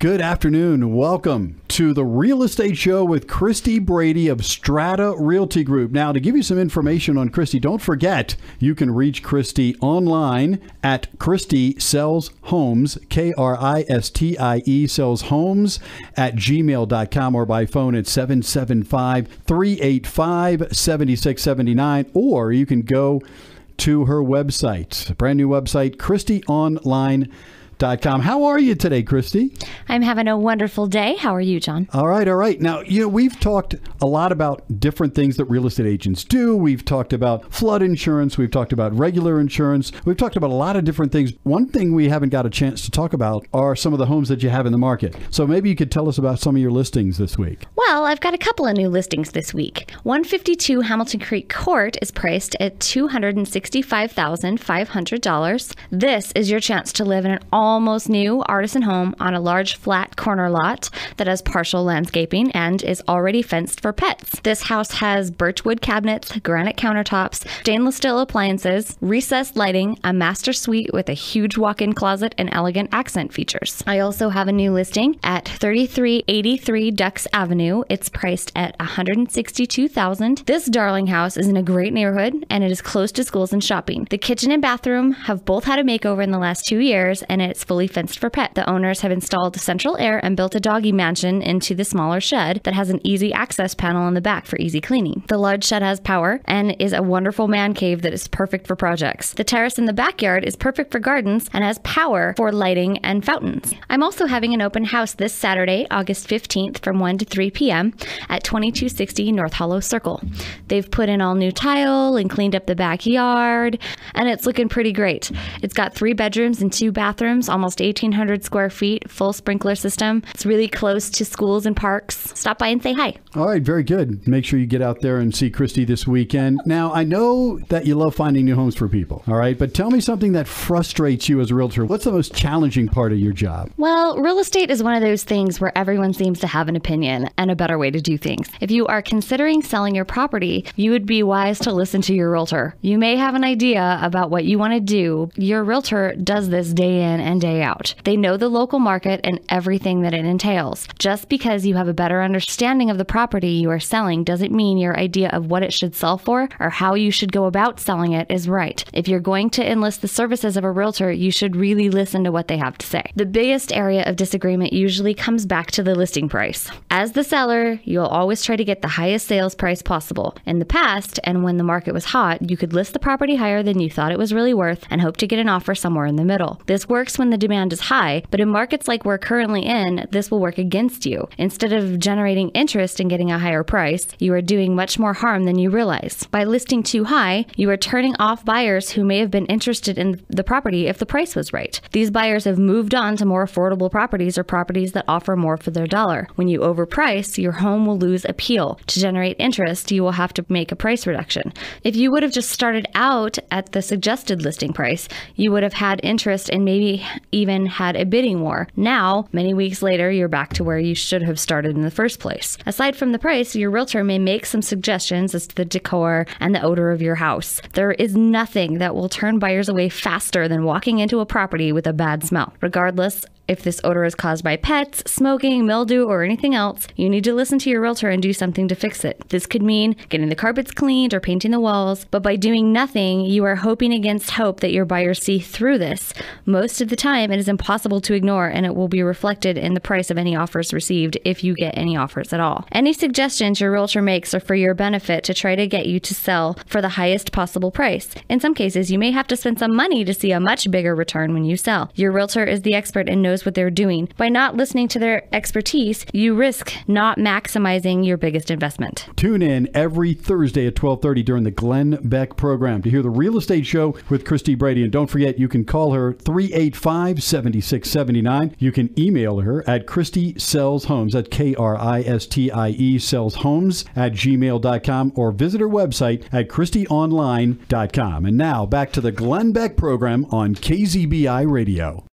Good afternoon. Welcome to the Real Estate Show with Kristie Brady of Strata Realty Group. Now, to give you some information on Kristie, don't forget you can reach Kristie online at Kristie Sells Homes, Kristie Sells Homes at gmail.com, or by phone at 775-385-7679, or you can go to her website, brand new website, KristieOnline.com. How are you today, Kristie? I'm having a wonderful day. How are you, John? All right. Now, we've talked a lot about different things that real estate agents do. We've talked about flood insurance. We've talked about regular insurance. We've talked about a lot of different things. One thing we haven't got a chance to talk about are some of the homes that you have in the market. So maybe you could tell us about some of your listings this week. Well, I've got a couple of new listings this week. 152 Hamilton Creek Court is priced at $265,500. This is your chance to live in an almost new artisan home on a large flat corner lot that has partial landscaping and is already fenced for pets. This house has birchwood cabinets, granite countertops, stainless steel appliances, recessed lighting, a master suite with a huge walk-in closet, and elegant accent features. I also have a new listing at 3383 Dux Avenue. It's priced at $162,000. This darling house is in a great neighborhood and it is close to schools and shopping. The kitchen and bathroom have both had a makeover in the last 2 years, and it's fully fenced for pet. The owners have installed central air and built a doggy mansion into the smaller shed that has an easy access panel in the back for easy cleaning. The large shed has power and is a wonderful man cave that is perfect for projects. The terrace in the backyard is perfect for gardens and has power for lighting and fountains. I'm also having an open house this Saturday, August 15th from 1 to 3 p.m. at 2260 North Hollow Circle. They've put in all new tile and cleaned up the backyard, and it's looking pretty great. It's got 3 bedrooms and 2 bathrooms, almost 1,800 square feet, full sprinkler system. It's really close to schools and parks. Stop by and say hi. All right, very good. Make sure you get out there and see Kristie this weekend. Now, I know that you love finding new homes for people, all right? But tell me something that frustrates you as a realtor. What's the most challenging part of your job? Well, real estate is one of those things where everyone seems to have an opinion and a better way to do things. If you are considering selling your property, you would be wise to listen to your realtor. You may have an idea about what you want to do. Your realtor does this day in and day out. They know the local market and everything that it entails. Just because you have a better understanding of the property you are selling doesn't mean your idea of what it should sell for or how you should go about selling it is right. If you're going to enlist the services of a realtor, you should really listen to what they have to say. The biggest area of disagreement usually comes back to the listing price. As the seller, you'll always try to get the highest sales price possible. In the past, and when the market was hot, you could list the property higher than you thought it was really worth and hope to get an offer somewhere in the middle. This works when the demand is high, but in markets like we're currently in, this will work against you. Instead of generating interest and getting a higher price, you are doing much more harm than you realize. By listing too high, you are turning off buyers who may have been interested in the property if the price was right. These buyers have moved on to more affordable properties or properties that offer more for their dollar. When you overprice, your home will lose appeal. To generate interest, you will have to make a price reduction. If you would have just started out at the suggested listing price, you would have had interest and maybe even had a bidding war. Now, many weeks later, you're back to where you should have started in the first place. Aside from the price, your realtor may make some suggestions as to the decor and the odor of your house. There is nothing that will turn buyers away faster than walking into a property with a bad smell. Regardless if this odor is caused by pets, smoking, mildew, or anything else, you need to listen to your realtor and do something to fix it. This could mean getting the carpets cleaned or painting the walls, but by doing nothing, you are hoping against hope that your buyers see through this. Most of the time, it is impossible to ignore, and it will be reflected in the price of any offers received if you get any offers at all. Any suggestions your realtor makes are for your benefit to try to get you to sell for the highest possible price. In some cases, you may have to spend some money to see a much bigger return when you sell. Your realtor is the expert and knows what they're doing. By not listening to their expertise, you risk not maximizing your biggest investment. Tune in every Thursday at 12:30 during the Glenn Beck program to hear the Real Estate Show with Kristie Brady. And don't forget, you can call her 385-7679. You can email her at Kristie Sells Homes, at Kristie Sells Homes at gmail.com, or visit her website at KristieOnline.com. And now back to the Glenn Beck program on KZBI Radio.